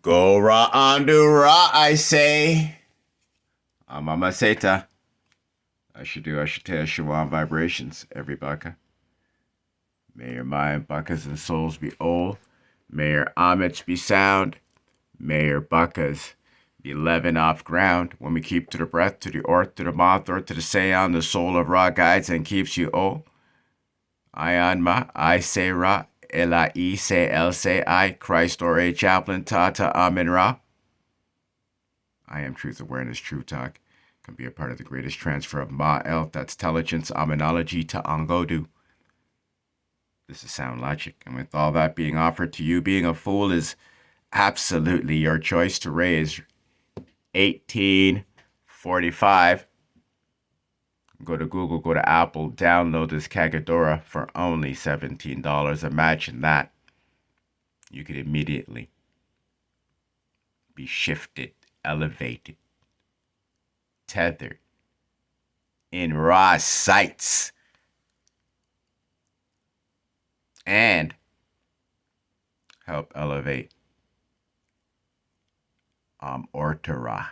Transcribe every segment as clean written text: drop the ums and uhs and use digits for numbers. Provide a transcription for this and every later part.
Go ra undo ra, I say. Mama Seta. I should tell Shawan vibrations, every baka. May your mind, bakas, and souls be old. May your homage be sound. May your bakas be leaven off ground. When we keep to the breath, to the orth, to the mouth, or to the seon, the soul of Ra guides and keeps you old. Ayan ma, I say Ra. Ela I say El say I. Christ or a chaplain, Tata Amin Ra. I am truth awareness, true talk. Can be a part of the greatest transfer of Ma-El, that's intelligence, Aminology to Angodu. This is sound logic, and with all that being offered to you, being a fool is absolutely your choice to raise. 1845. Go to Google, go to Apple, download this Kagodora for only $17. Imagine that. You could immediately be shifted, elevated, tethered in raw sights, and help elevate Ortera.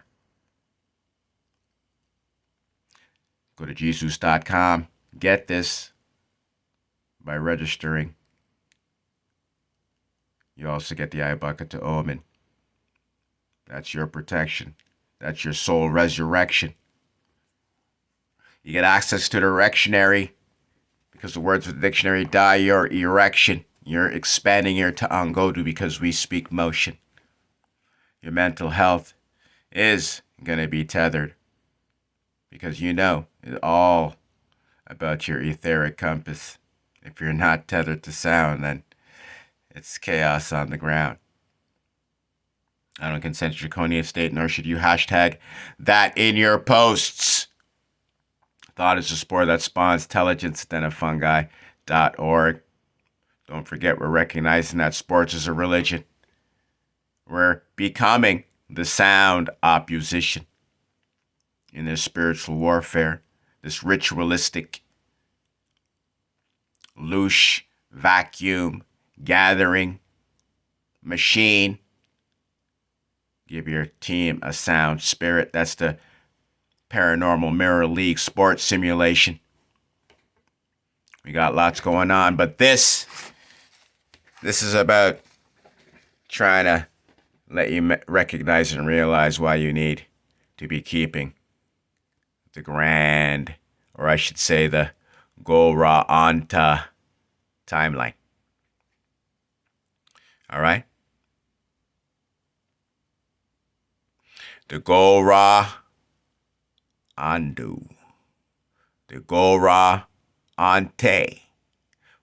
Go to Jesus.com. Get this by registering. You also get the eye bucket to Omen. That's your protection. That's your soul resurrection. You get access to the rectionary because the words of the dictionary die your erection. You're expanding your Ta'angodu because we speak motion. Your mental health is going to be tethered because you know it's all about your etheric compass. If you're not tethered to sound, then it's chaos on the ground. I don't consent to draconian state, nor should you hashtag that in your posts. Thought is a spore that spawns intelligence, then a fungi.org. Don't forget, we're recognizing that sports is a religion. We're becoming the sound opposition in this spiritual warfare, this ritualistic, loosh, vacuum, gathering, machine. Give your team a sound spirit. That's the Paranormal Mirror League sports simulation. We got lots going on, but this is about trying to let you recognize and realize why you need to be keeping the grand, or I should say the Gora Anta timeline. All right? The Gora Andu. The Gora Ante.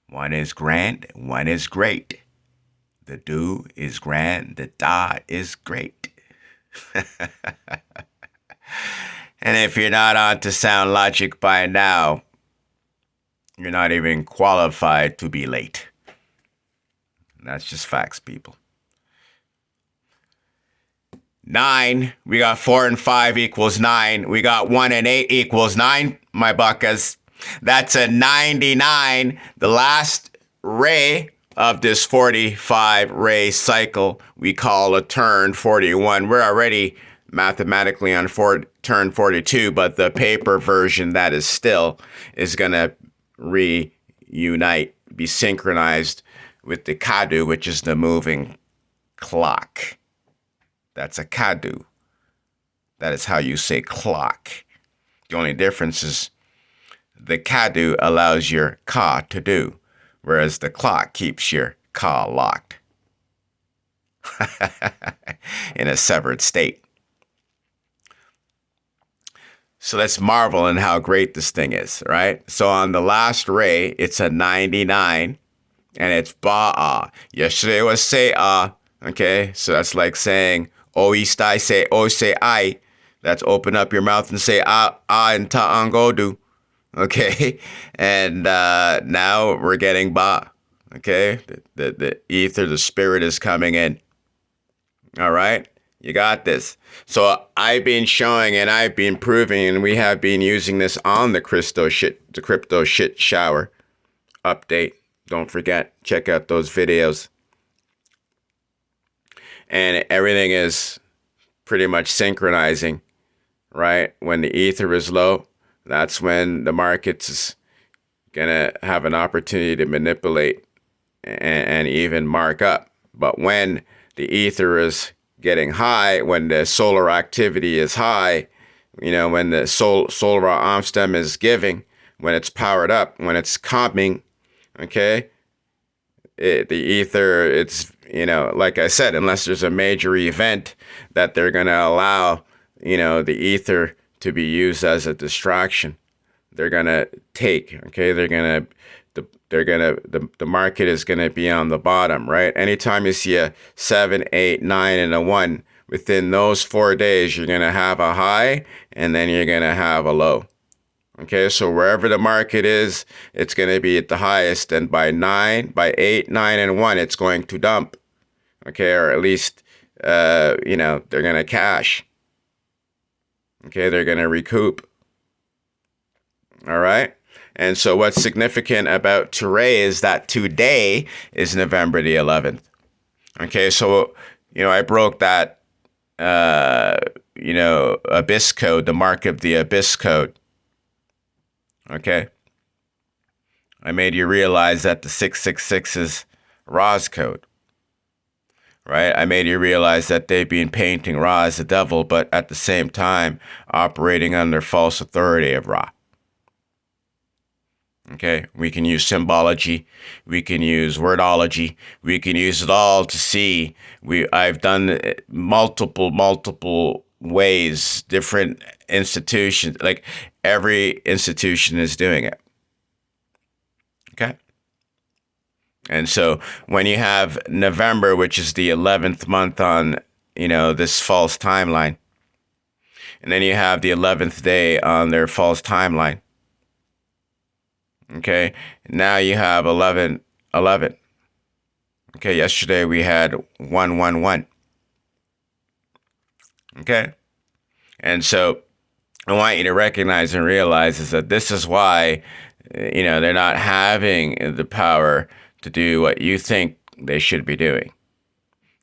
One is grand, one is great. The do is grand, the da is great. And if you're not on to sound logic by now, you're not even qualified to be late. And that's just facts, people. 9, we got 4 and 5 equals 9. We got 1 and 8 equals 9, my buckas. That's a 99. The last ray of this 45 ray cycle we call a turn 41. We're already mathematically on turn 42, but the paper version that is still is going to reunite, be synchronized with the Kadu, which is the moving clock. That's a Kadu. That is how you say clock. The only difference is the Kadu allows your Ka to do, whereas the clock keeps your Ka locked in a severed state. So let's marvel in how great this thing is, right? So on the last ray, it's a 99, and it's Ba'a. Yesterday was Se'a, okay? So that's like saying, Oistai say, O say I. That's open up your mouth and say, Ah, and Ta'angodu, okay? And now we're getting Ba, okay? The ether, the spirit is coming in, all right? You got this. So I've been showing and I've been proving, and we have been using this on the crypto shit shower update. Don't forget, check out those videos. and everything is pretty much synchronizing, right? When the ether is low, that's when the market's gonna have an opportunity to manipulate and even mark up. But when the ether is getting high, when the solar activity is high, when the solar Amstem is giving, when it's powered up, when it's coming, okay, the ether, it's, like I said, unless there's a major event that they're going to allow, the ether to be used as a distraction, they're going to take, okay, the market is going to be on the bottom, right? Anytime you see a 7, 8, 9, and a 1, within those 4 days, you're going to have a high and then you're going to have a low. Okay, so wherever the market is, it's going to be at the highest. And by 8, 9, and 1, it's going to dump. Okay, or at least, they're going to cash. Okay, they're going to recoup. All right. And so what's significant about today is that today is November the 11th. Okay, so, I broke that, abyss code, the mark of the abyss code. Okay. I made you realize that the 666 is Ra's code. Right? I made you realize that they've been painting Ra as the devil, but at the same time operating under false authority of Ra. Okay, we can use symbology, we can use wordology, we can use it all to see. I've done multiple ways, different institutions, like every institution is doing it. Okay. And so when you have November, which is the 11th month on, this false timeline, and then you have the 11th day on their false timeline. Okay, now you have 11. Okay, yesterday we had 111. Okay, and so I want you to recognize and realize is that this is why, they're not having the power to do what you think they should be doing.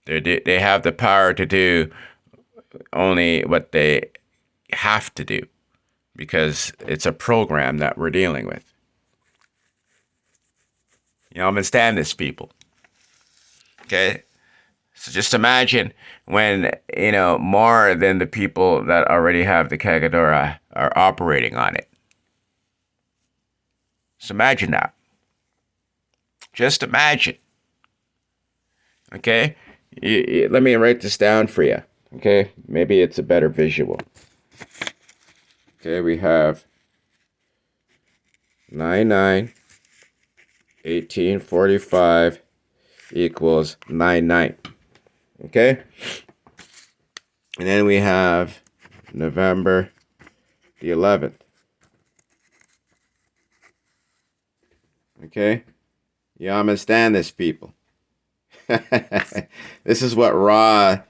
They have the power to do only what they have to do because it's a program that we're dealing with. You understand this, people? Okay? So just imagine when, more than the people that already have the Kagodora are operating on it. Just imagine that. Just imagine. Okay? Let me write this down for you. Okay? Maybe it's a better visual. Okay, we have 99. 1845 equals 99. Okay? And then we have November the 11th. Okay? You understand this, people? This is what Ra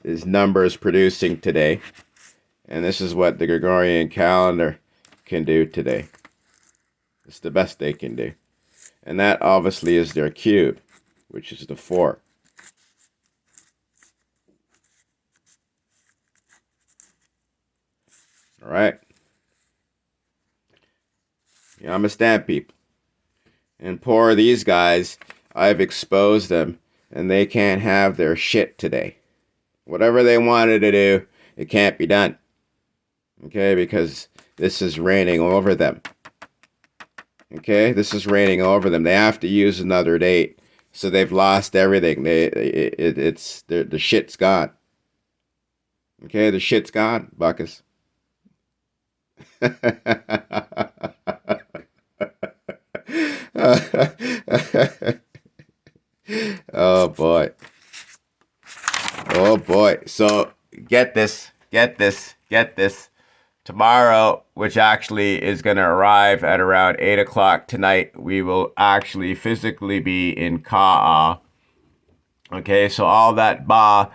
is numbers producing today. And this is what the Gregorian calendar can do today. It's the best they can do. And that obviously is their cube, which is the 4. All right. You understand, people? And poor these guys, I've exposed them, and they can't have their shit today. Whatever they wanted to do, it can't be done. Okay, because this is reigning over them. Okay, this is raining over them. They have to use another date, so they've lost everything. The shit's gone. Okay, the shit's gone, Buckus. Oh boy. Oh boy. So get this. Tomorrow, which actually is going to arrive at around 8 o'clock tonight, we will actually physically be in Ka'a. Okay, so all that ba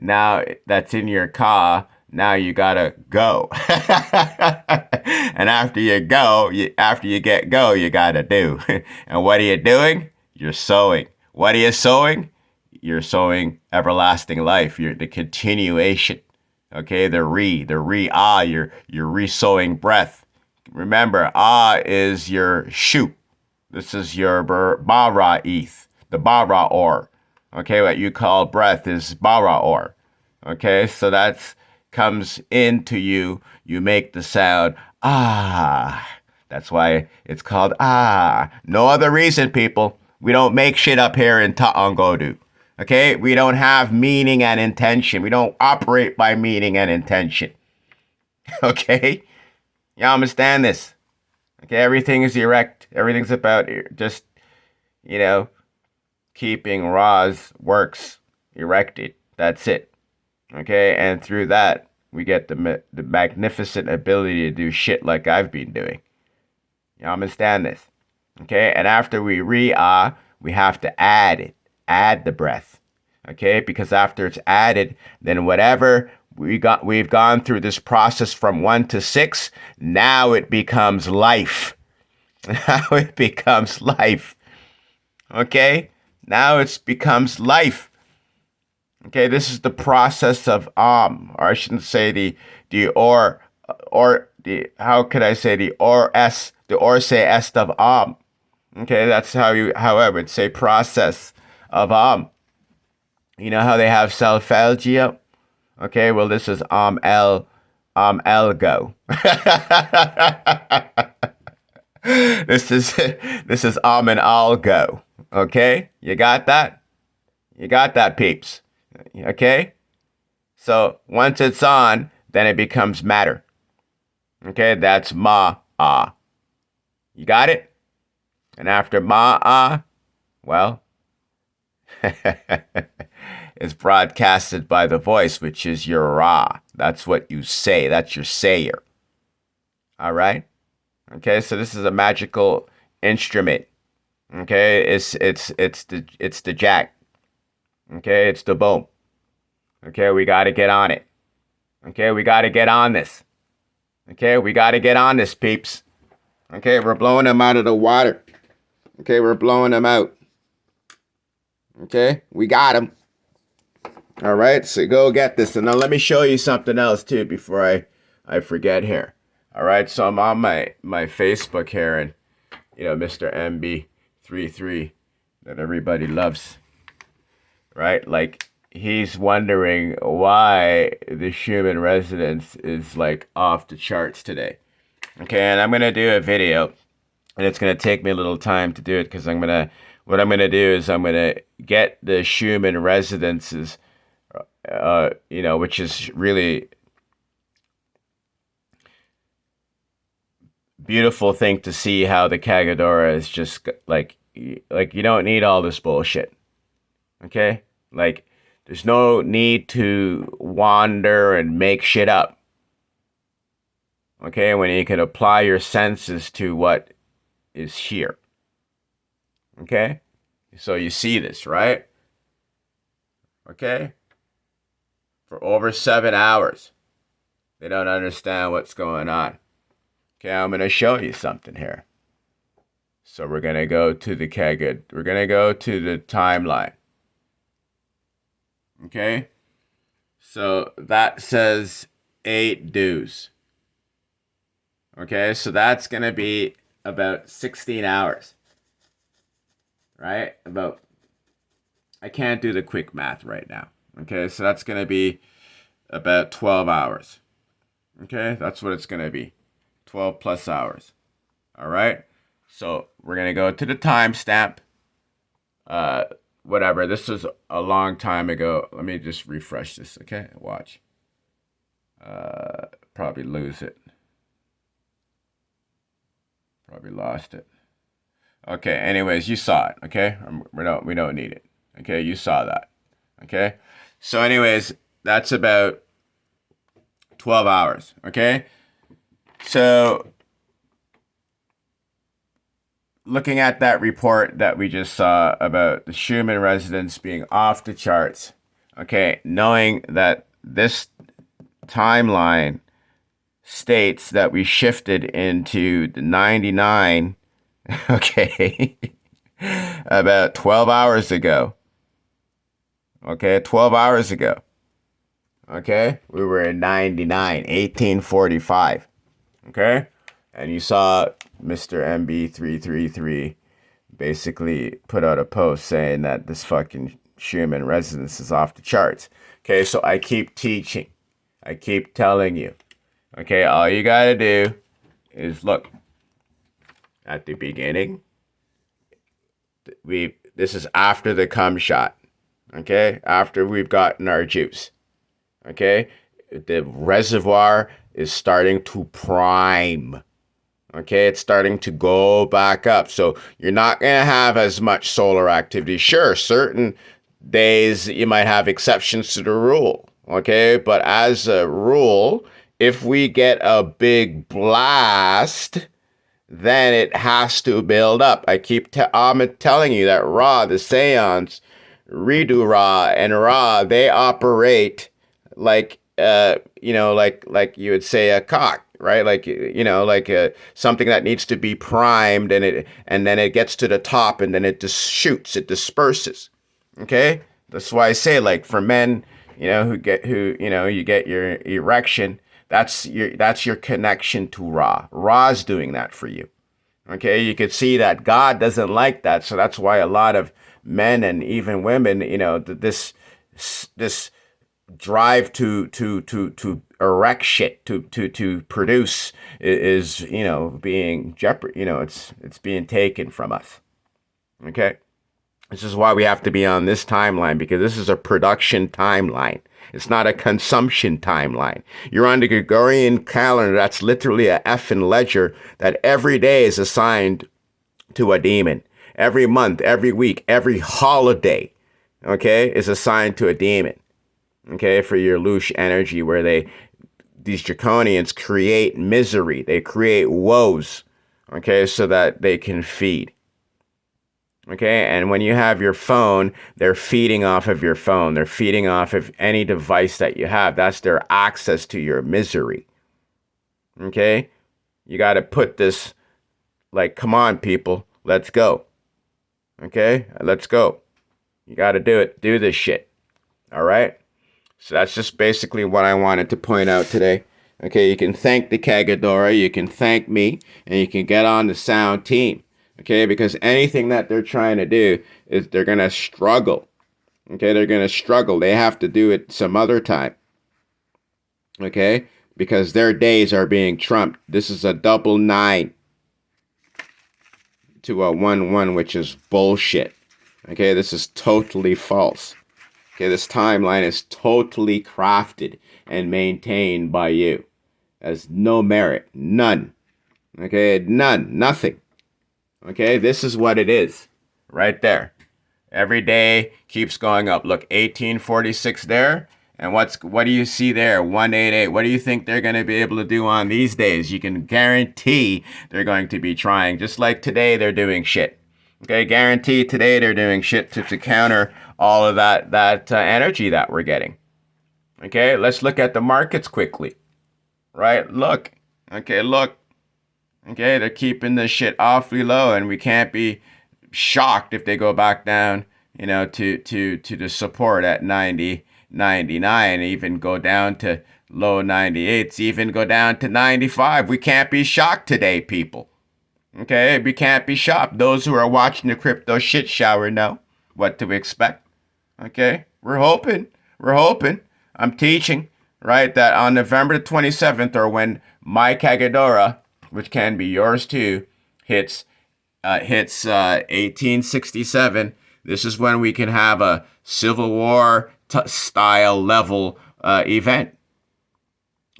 now that's in your Ka, now you gotta go. And after you get go, you gotta do. And what are you doing? You're sowing. What are you sowing? you're sowing everlasting life. You're the continuation. Okay, the re-ah, you're re-sowing breath. Remember, ah is your shu. This is your bara eth, the bara or. Okay, what you call breath is bara or. Okay, so that's comes into you. You make the sound ah. That's why it's called ah. No other reason, people. We don't make shit up here in Ta'angodu. Okay, we don't have meaning and intention. We don't operate by meaning and intention. Okay, you understand this? Okay, everything is erect. Everything's about just, keeping Ra's works erected. That's it. Okay, and through that, we get the magnificent ability to do shit like I've been doing. You understand this? Okay, and after we re-ah, we have to add it. Add the breath. Okay, because after it's added, then whatever we've gone through this process from 1 to 6, now it becomes life. Now it becomes life. Okay? Now it becomes life. Okay, this is the process of or I shouldn't say how could I say the say est of Okay, that's how I would say process of You know how they have solfeggio? Okay, well this is elgo. This is and algo. Okay? You got that? You got that, peeps. Okay? So once it's on, then it becomes matter. Okay, that's ma-ah. You got it? And after ma-ah, well, it's broadcasted by the voice, which is your ra. That's what you say. That's your sayer. All right? Okay, so this is a magical instrument. Okay, it's the jack. Okay, it's the boom. Okay, we got to get on it. Okay, we got to get on this. Okay, we got to get on this, peeps. Okay, we're blowing them out of the water. Okay, we're blowing them out. Okay, we got them. All right, so go get this. And now let me show you something else, too, before I forget here. All right, so I'm on my Facebook here, and, Mr. MB33 that everybody loves. Right? Like, he's wondering why the Schumann resonance is, like, off the charts today. Okay, and I'm going to do a video, and it's going to take me a little time to do it, because what I'm going to do is I'm going to get the Schumann resonances, which is really beautiful thing to see how the Kagodora is just, like you don't need all this bullshit. Okay? Like, there's no need to wander and make shit up. Okay? When you can apply your senses to what is here. Okay? So you see this, right? Okay? For over 7 hours. They don't understand what's going on. Okay, I'm going to show you something here. So we're going to go to the Kagod. We're going to go to the timeline. Okay? So that says 8 dues. Okay, so that's going to be about 16 hours. Right? I can't do the quick math right now. Okay, so that's going to be about 12 hours. Okay, that's what it's going to be. 12 plus hours. All right? So we're going to go to the timestamp. Whatever. This was a long time ago. Let me just refresh this. Okay, watch. Probably lose it. Probably lost it. Okay, anyways, you saw it, okay? We don't need it. Okay, you saw that. Okay? So anyways, that's about 12 hours, okay? So looking at that report that we just saw about the Schumann resonance being off the charts, okay, knowing that this timeline states that we shifted into the 99, okay, about 12 hours ago. Okay, 12 hours ago. Okay, we were in 99, 1845. Okay, and you saw Mr. MB333 basically put out a post saying that this fucking Schumann resonance is off the charts. Okay, so I keep teaching. I keep telling you. Okay, all you gotta do is look at the beginning. This is after the cum shot. Okay, after we've gotten our juice. Okay, the reservoir is starting to prime. Okay, it's starting to go back up. So you're not going to have as much solar activity. Sure, certain days you might have exceptions to the rule. Okay, but as a rule, if we get a big blast, then it has to build up. I'm telling you that Ra, the seance, Redo Ra, and Ra, they operate like like you would say a cock, right? Like something that needs to be primed, and then it gets to the top, and then it just shoots, it disperses. Okay, that's why I say, like, for men, you get your erection. That's your connection to Ra. Ra's doing that for you. Okay, you could see that God doesn't like that, so that's why a lot of men and even women, this drive to erect shit to produce is being it's being taken from us. Okay, this is why we have to be on this timeline, because this is a production timeline. It's not a consumption timeline. You're on the Gregorian calendar. That's literally a effing ledger that every day is assigned to a demon. Every month, every week, every holiday, okay, is assigned to a demon. Okay, for your louche energy, where these draconians create misery. They create woes, okay, so that they can feed. Okay, and when you have your phone, they're feeding off of your phone. They're feeding off of any device that you have. That's their access to your misery. Okay, you got to put this, like, come on, people, let's go. Okay, let's go. You got to do it. Do this shit. All right. So that's just basically what I wanted to point out today. Okay, you can thank the Kagodora, you can thank me, and you can get on the sound team. Okay, because anything that they're trying to do is they're going to struggle. Okay, they're going to struggle. They have to do it some other time. Okay, because their days are being trumped. This is a 9 to a 1-1, which is bullshit. Okay, this is totally false. Okay, this timeline is totally crafted and maintained by you. Has no merit. None. Okay, none. Nothing. Okay, this is what it is. Right there. Every day keeps going up. Look, 1846 there. And what do you see there? 188. What do you think they're going to be able to do on these days? You can guarantee they're going to be trying. Just like today, they're doing shit. Okay, guarantee today they're doing shit to counter all of that energy that we're getting. Okay, let's look at the markets quickly. Right, look. Okay, look. Okay, they're keeping this shit awfully low, and we can't be shocked if they go back down, to the support at 90, 99, even go down to low 98s, even go down to 95. We can't be shocked today, people. Okay, we can't be shocked. Those who are watching the crypto shit shower know what to expect. Okay, we're hoping. I'm teaching, right, that on November 27th, or when my Kagodora, which can be yours too, hits 1867. This is when we can have a Civil War style level event.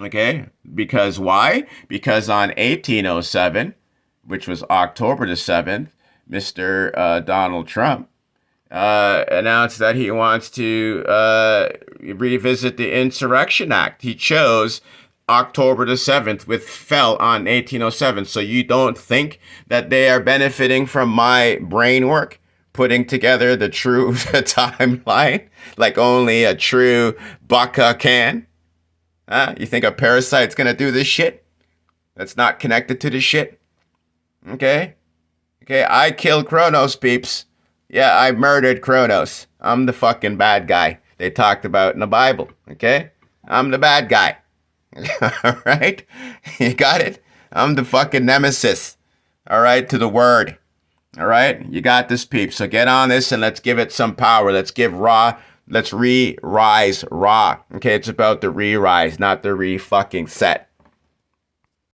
Okay, because why? Because on 1807, which was October the 7th, Mr. Donald Trump announced that he wants to revisit the Insurrection Act. He chose October the 7th, which fell on 1807. So you don't think that they are benefiting from my brain work, putting together the true timeline, like only a true baka can? You think a parasite's going to do this shit that's not connected to this shit? Okay, I killed Kronos, peeps. Yeah, I murdered Kronos. I'm the fucking bad guy they talked about in the Bible, okay? I'm the bad guy. All right? You got it? I'm the fucking nemesis, all right, to the word. All right? You got this, peep. So get on this and let's give it some power. Let's give Ra, let's re-rise Ra. Okay, it's about the re-rise, not the re-fucking-set.